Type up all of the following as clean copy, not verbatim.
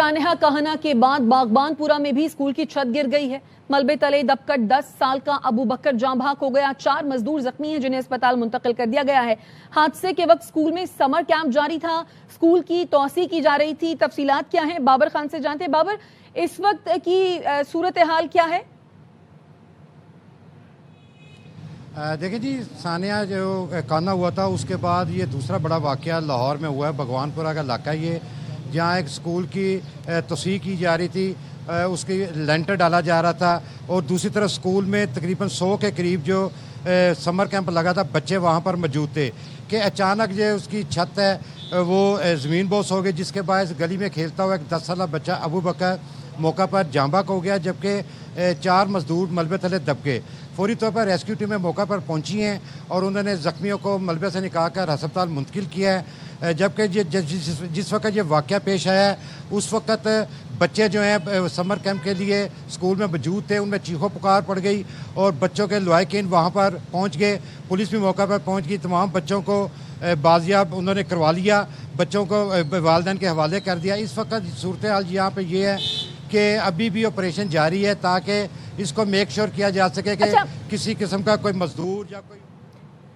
सानहा कहना के बाद बागबानपुरा में भी स्कूल की छत गिर गई है। मलबे तले दबकर 10 साल का अबू बकर जाँ भाग हो गया। 4 मजदूर जख्मी हैं जिन्हें अस्पताल मुंतकिल कर दिया गया है। हादसे के वक्त स्कूल में समर कैंप जारी था, स्कूल की तौसी की जा रही थी। तफसीलात क्या हैं बाबर खान से जानते हैं। बाबर, इस वक्त की सूरत हाल क्या है? देखिए जी, सानिया जो काना हुआ था उसके बाद ये दूसरा बड़ा वाक़या लाहौर में हुआ है। भगवानपुरा का इलाका ये, जहाँ एक स्कूल की तौसीह की जा रही थी, उसकी लेंटर डाला जा रहा था और दूसरी तरफ स्कूल में तकरीबन 100 के करीब जो समर कैंप लगा था, बच्चे वहाँ पर मौजूद थे कि अचानक जो उसकी छत है वो ज़मीन बोस हो गई, जिसके बायस गली में खेलता हुआ एक 10 साला बच्चा अबू बकर मौका पर जांबाक हो गया, जबकि 4 मजदूर मलबे तले दब गए। फौरी तौर पर रेस्क्यू टीमें मौका पर पहुंची हैं और उन्होंने ज़ख्मियों को मलबे से निकाल कर अस्पताल मुंतकिल किया है। जबकि जिस वक्त ये वाक़या पेश आया है उस वक्त बच्चे जो हैं समर कैंप के लिए स्कूल में मौजूद थे, उनमें चीखों पुकार पड़ गई और बच्चों के लवाहिकीन वहाँ पर पहुँच गए। पुलिस भी मौका पर पहुँच गई, तमाम बच्चों को बाजियाब उन्होंने करवा लिया, बच्चों को वालिदैन के हवाले कर दिया। इस वक्त सूरत हाल यहाँ पर ये है कि अभी भी ऑपरेशन जारी है ताकि इसको मेक श्योर किया जा सके कि किसी किस्म का कोई मजदूर या कोई।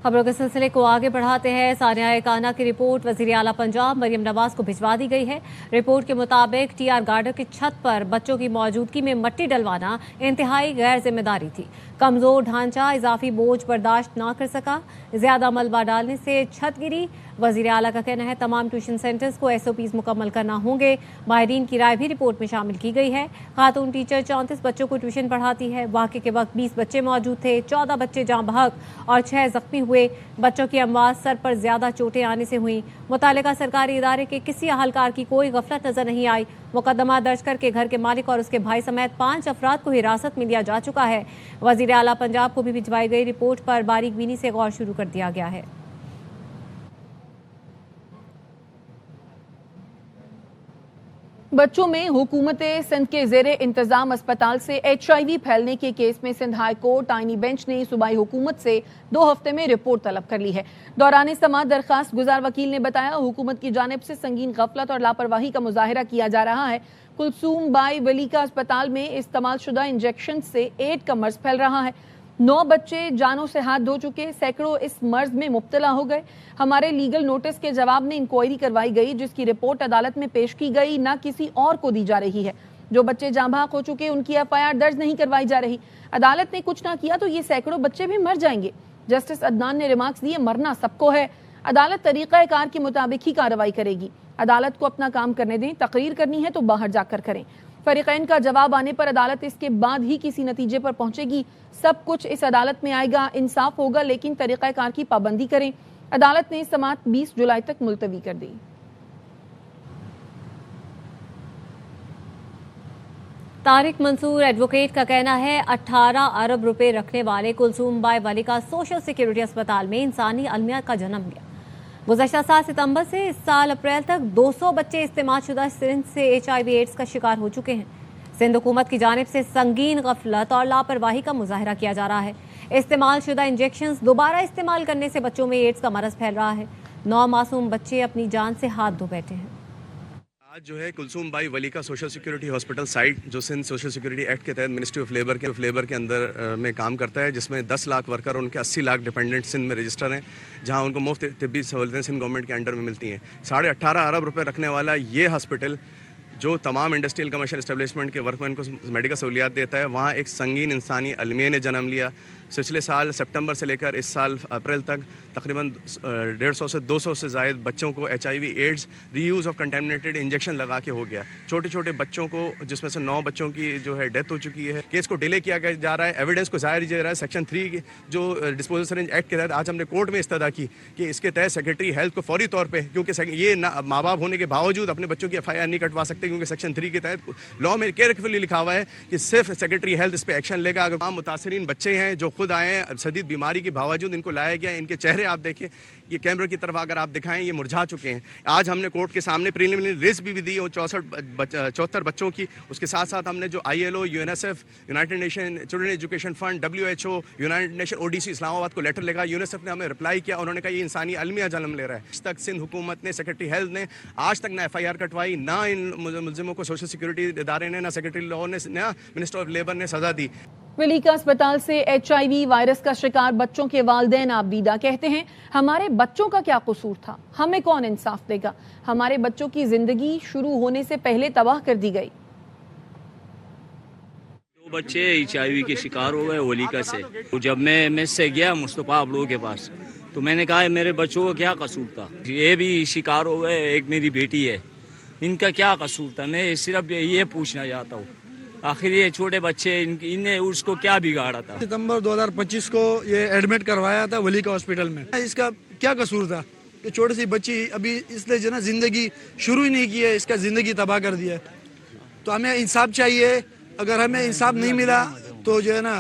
खबरों के सिलसिले को आगे बढ़ाते हैं। सानिया काना की रिपोर्ट वज़ीर आला पंजाब मरियम नवाज को भिजवा दी गई है। रिपोर्ट के मुताबिक टीआर गार्डर की छत पर बच्चों की मौजूदगी में मट्टी डलवाना इंतहाई गैर जिम्मेदारी थी। कमजोर ढांचा इजाफी बोझ बर्दाश्त ना कर सका, ज्यादा मलबा डालने से छत गिरी। वज़ीर आला का कहना है तमाम ट्यूशन सेंटर्स को SOPs मुकम्मल करना होंगे। माहिरीन की राय भी रिपोर्ट में शामिल की गई है। खातून टीचर 34 बच्चों को ट्यूशन पढ़ाती है। वाक़े के वक्त 20 बच्चे मौजूद थे, 14 बच्चे जाँ बहक और 6 जख्मी हुए। बच्चों की अमवात सर पर ज्यादा चोटें आने से हुई। मुतालिका सरकारी इदारे के किसी अहलकार की कोई गफलत नजर नहीं आई। मुकदमा दर्ज करके घर के मालिक और उसके भाई समेत 5 अफराद को हिरासत में लिया जा चुका है। वज़ीर आला पंजाब को भी भिजवाई गई रिपोर्ट पर बारीक बीनी से गौर शुरू कर दिया गया है। बच्चों में हुकूमत सिंध के ज़ेरे इंतजाम अस्पताल से HIV फैलने के केस में सिंध हाई कोर्ट आईनी बेंच ने सूबाई हुकूमत से 2 हफ्ते में रिपोर्ट तलब कर ली है। दौरान समाअत दरखास्त गुजार वकील ने बताया हुकूमत की जानिब से संगीन गफलत और लापरवाही का मुजाहिरा किया जा रहा है। कुलसूम बाई वलीका अस्पताल में इस्तेमाल शुदा इंजेक्शन से एड का मर्ज फैल रहा है। 9 बच्चे जानों से हाथ धो चुके, सैकड़ों इस मर्ज में मुब्तला हो गए। हमारे लीगल नोटिस के जवाब में इंक्वायरी करवाई गई जिसकी रिपोर्ट अदालत में पेश की गई, ना किसी और को दी जा रही है। जो बच्चे जाँ बहक हो चुके उनकी FIR दर्ज नहीं करवाई जा रही। अदालत ने कुछ ना किया तो ये सैकड़ों बच्चे भी मर जाएंगे। जस्टिस अदनान ने रिमार्क्स दिए, मरना सबको है, अदालत तरीक़ा कार के मुताबिक ही कार्रवाई करेगी। अदालत को अपना काम करने दें, तकरीर करनी है तो बाहर जाकर करें। फरीक़ैन का जवाब आने पर अदालत इसके बाद ही किसी नतीजे पर पहुंचेगी। सब कुछ इस अदालत में आएगा, इंसाफ होगा, लेकिन तरीक़ा कार की पाबंदी करें। अदालत ने समाअत 20 जुलाई तक मुलतवी कर दी। तारिक मंसूर एडवोकेट का कहना है 18 अरब रुपए रखने वाले कुलसूम बाई वलीका सोशल सिक्योरिटी अस्पताल में इंसानी अलमिया का जन्म लिया। गुज़श्ता साल सितंबर से इस साल अप्रैल तक 200 बच्चे इस्तेमाल शुदा सिरिंज से HIV एड्स का शिकार हो चुके हैं। सिंध हुकूमत की जानिब से संगीन गफलत और लापरवाही का मुजाहिरा किया जा रहा है। इस्तेमाल शुदा इंजेक्शंस दोबारा इस्तेमाल करने से बच्चों में एड्स का मरज फैल रहा है। 9 मासूम बच्चे अपनी जान से हाथ धो बैठे हैं। आज जो है Kulsoom Bai Valika social security hospital site जो सिंध सोशल सिक्योरिटी एक्ट के तहत मिनिस्ट्री ऑफ लेबर के अंदर में काम करता है, जिसमें 10 लाख वर्कर और उनके 80 लाख डिपेंडेंट सिंध में रजिस्टर हैं, जहां उनको मुफ्त तिब्बी सहूलतें सिंध गवर्नमेंट के अंडर में मिलती हैं। 18.5 अरब रुपए रखने वाला ये हॉस्पिटल जो तमाम इंडस्ट्रियल कमर्शियल एस्टेब्लिशमेंट के वर्कमैन को मेडिकल सहूलियात देता है, वहाँ एक संगीन इंसानी अलमिया ने जन्म लिया। पिछले साल सितंबर से लेकर इस साल अप्रैल तक तकरीबन 150 से 200 से ज़ायद बच्चों को HIV AIDS reuse of contaminated injection लगा के हो गया। छोटे छोटे बच्चों को, जिसमें से 9 बच्चों की जो है डेथ हो चुकी है। केस को डिले किया जा रहा है, एविडेंस को ज़ाहिर किया जा रहा है। सेक्शन 3 जो डिस्पोजल सिरिंज एक्ट के तहत आज हमने कोर्ट में इस्तदा की कि इसके तहत सेक्रेटरी हेल्थ को फौरी तौर पर, क्योंकि ये माँ बाप होने के बावजूद अपने बच्चों की FIR नहीं कटवा सकते, क्योंकि सेक्शन 3 के तहत लॉ में केयरफुली लिखा हुआ है कि सिर्फ सेक्रेटरी हेल्थ इस पर एक्शन लेगा। अगर तमाम मुतासरीन बच्चे हैं जो خود آئے ہیں, شدید بیماری کے باوجود ان کو لایا گیا. ان کے چہرے آپ دیکھیں, یہ کیمرے کی طرف اگر آپ دکھائیں, یہ مرجھا چکے ہیں. آج ہم نے کورٹ کے سامنے پریلیمنری لسٹ بھی دی 74 بچوں کی. اس کے ساتھ ساتھ ہم نے جو ILO, UNICEF, United nation children education fund, WHO, United nation ODC اسلام آباد کو لیٹر لکھا. یونیسیف نے ہمیں رپلائی کیا, انہوں نے کہا یہ انسانی المیہ جنم لے رہا ہے. آج تک سندھ حکومت نے, سیکرٹری ہیلتھ نے آج تک نہ FIR کٹوائی, نہ ان ملزموں کو سوشل سیکورٹی ادارے نے, نہ سیکرٹری لاء نے, نہ منسٹر آف لیبر نے سزا دی. ولیکا اسپتال سے HIV وائرس کا شکار بچوں کے والدین آبدیدہ کہتے ہیں ہمارے بچوں کا کیا قصور تھا, ہمیں کون انصاف دے گا, ہمارے بچوں کی زندگی شروع ہونے سے پہلے تباہ کر دی گئی. دو بچے HIV کے شکار ہو گئے ولیکا سے. جب میں سے گیا مصطفیٰ آپ لوگوں کے پاس, تو میں نے کہا میرے بچوں کا کیا قصور تھا, یہ بھی شکار ہو گئے, ایک میری بیٹی ہے, ان کا کیا قصور تھا. میں صرف یہ پوچھنا چاہتا ہوں, آخر یہ چھوٹے بچے انہیں اس کو کیا بگاڑا تھا. ستمبر 2025 کو یہ ایڈمٹ کروایا تھا ولیکا ہاسپٹل میں. اس کا کیا قصور تھا کہ چھوٹی سی بچی ابھی اس نے جو نا زندگی شروع ہی نہیں کی ہے, اس کا زندگی تباہ کر دیا ہے. تو ہمیں انصاف چاہیے, اگر ہمیں انصاف نہیں ملا تو جو ہے نا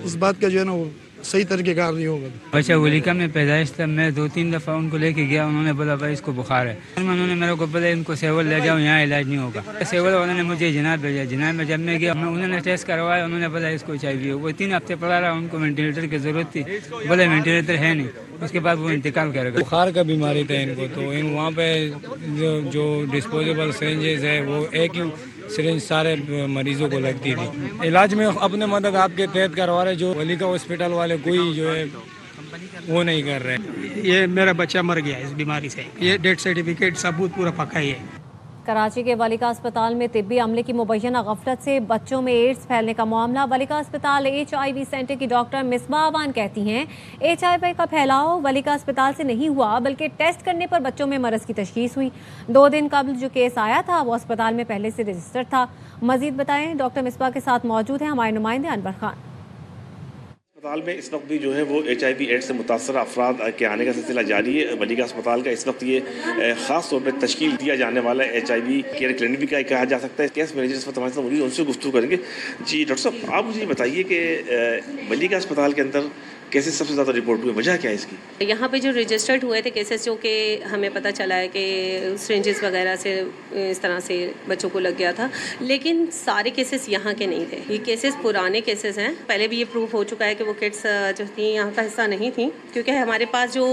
اس بات کا جو ہے نا وہ صحیح طریقہ کار نہیں ہوگا. بچہ ولیکا میں پیدائش تھا, میں 2-3 دفعہ ان کو لے کے گیا, انہوں نے بولا بھائی اس کو بخار ہے. انہوں نے میرے کو بولا ان کو سیول لے جاؤ, یہاں علاج نہیں ہوگا. سیول والوں نے مجھے جناب بھیجا. جناب میں جب میں گیا, انہوں نے ٹیسٹ کروایا, انہوں نے بولا اس کو HIV ہے. وہ 3 ہفتے پڑا رہا, ان کو وینٹیلیٹر کی ضرورت تھی, بولے وینٹیلیٹر ہے نہیں. اس کے بعد وہ انتقال کر گئے. بخار کا بیماری تھا ان کو, تو وہاں پہ جو ڈسپوزیبل سرنجز ہے وہ ایک ہی سرنج سارے مریضوں کو لگتی تھی. علاج میں اپنے مدد آپ کے تحت کروا رہے, جو ولیکا ہاسپٹل والے کوئی جو ہے وہ نہیں کر رہے. یہ میرا بچہ مر گیا اس بیماری سے, یہ ڈیتھ سرٹیفکیٹ ثبوت پورا پکا ہی ہے. کراچی کے ولیکا اسپتال میں طبی عملے کی مبینہ غفلت سے بچوں میں ایڈز پھیلنے کا معاملہ. ولیکا اسپتال HIV سینٹر کی ڈاکٹر مصباح اوان کہتی ہیں HIV کا پھیلاؤ ولیکا اسپتال سے نہیں ہوا, بلکہ ٹیسٹ کرنے پر بچوں میں مرض کی تشخیص ہوئی. 2 دن قبل جو کیس آیا تھا وہ اسپتال میں پہلے سے رجسٹر تھا. مزید بتائیں, ڈاکٹر مصباح کے ساتھ موجود ہیں ہمارے نمائندے انور خان. اسپتال میں اس وقت بھی جو ہے وہ HIV ایڈز سے متاثرہ افراد کے آنے کا سلسلہ جاری ہے. ولیکا اسپتال کا اس وقت یہ خاص طور پہ تشکیل دیا جانے والا HIV کیئر کلینک بھی کہا جا سکتا ہے. کیس مینیجر اس وقت ہمارے ساتھ موجود, ان سے گفتگو کریں گے. جی ڈاکٹر صاحب, آپ مجھے بتائیے کہ ولیکا اسپتال کے اندر کیسز سب سے زیادہ رپورٹ ہوئے, وجہ کیا ہے اس کی؟ یہاں پہ جو رجسٹرڈ ہوئے تھے کیسز, جو کہ ہمیں پتہ چلا ہے کہ سرنجز وغیرہ سے اس طرح سے بچوں کو لگ گیا تھا, لیکن سارے کیسز یہاں کے نہیں تھے. یہ کیسز پرانے کیسز ہیں. پہلے بھی یہ پروف ہو چکا ہے کہ وہ کٹس جو تھیں یہاں کا حصہ نہیں تھیں, کیونکہ ہمارے پاس جو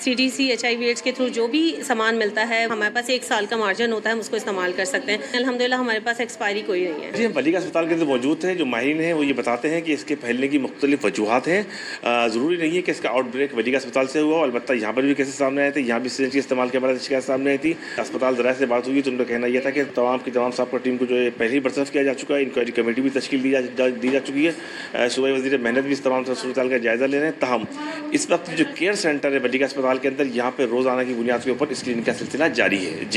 CDC HIV ایڈز کے تھرو جو بھی سامان ملتا ہے, ہمارے پاس 1 سال کا مارجن ہوتا ہے, ہم اس کو استعمال کر سکتے ہیں. الحمدللہ ہمارے پاس ایکسپائری کوئی نہیں ہے. جی, ہم ولیکا اسپتال کے اندر موجود ہیں. جو ماہرین ہیں وہ یہ بتاتے ہیں کہ اس کے پھیلنے کی مختلف وجوہات ہیں. ضروری نہیں ہے کہ اس کا آؤٹ بریک ولیکا اسپتال سے ہوا, البتہ یہاں پر بھی کیسز سامنے آئے تھے. یہاں بھی سرنج کے استعمال کے بعد شکایت سامنے آئی تھی. اسپتال ذرائع سے بات ہوئی تو ان کا کہنا یہ تھا کہ تمام کی تمام سابقہ ٹیم کو جو ہے پہلے ہی برطرف کیا جا چکا ہے. انکوائری کمیٹی بھی تشکیل دی جا چکی ہے. صوبائی وزیر محنت بھی اس تمام صورتحال کا جائزہ لے رہے ہیں. تاہم اس وقت جو کیئر سینٹر ہے ولیکا اسپتال کے اندر, یہاں پہ روزانہ کی بنیاد کے اوپر اسکریننگ کا سلسلہ جاری ہے. جی.